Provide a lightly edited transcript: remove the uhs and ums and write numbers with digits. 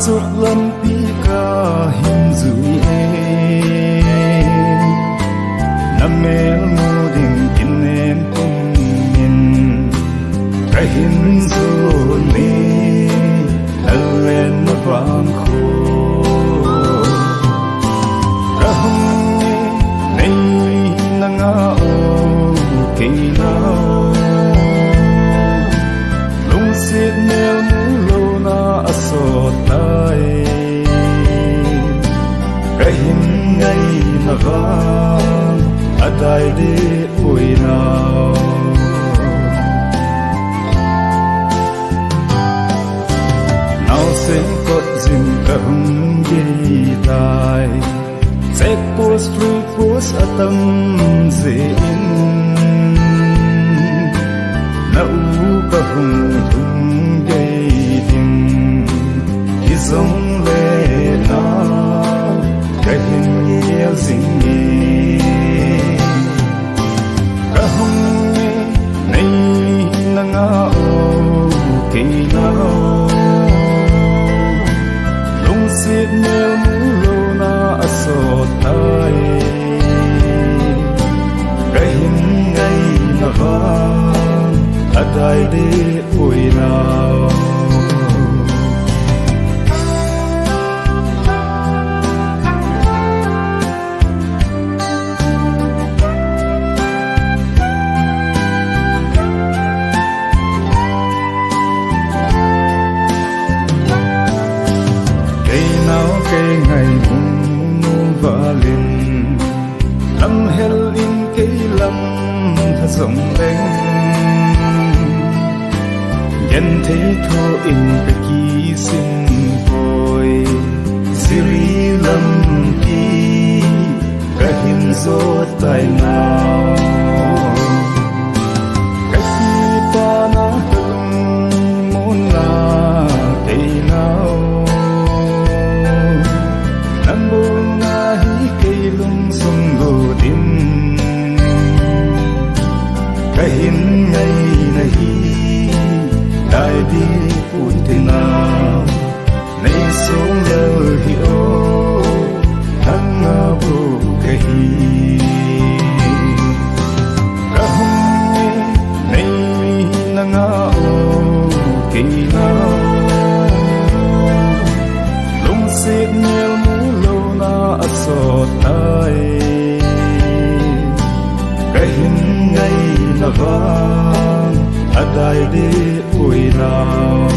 Chút lâm pi ca hình dùi nằm mê mô đình kinh em tung nhìn cái hình dùi mi ân lên nó vang khô ra hông này nang ngao kỳ nào lung xiết nêu lâu na asot tay cái hình ngay na vang adai de ui nào nào sen cốt dinh cầm đi tai sẽ post repost atam zin na u ka hung thung gây đình giống lệ na cái hình yêu dinh nhẹ cả hông này na ngao kỳ nào lung xiết nêu mũ lô na asot tay cái hình ngay na vang adai de ui nào cái ngày mùng và lên lâm hel in cái lâm thật rộng lên nhân thế thô in cái kỳ sinh vội siri lâm kỳ cái hình dốt tài nào cái khi ta na từng muốn là cái nào cái hình ngay này đại đi ui thế nào này sống lời hiểu thăng ngao cái hi cả hôm này na ngao kỳ nào lung xiết nhiều mũ lâu na asot tay cái hình ngay na vang adai de ui nào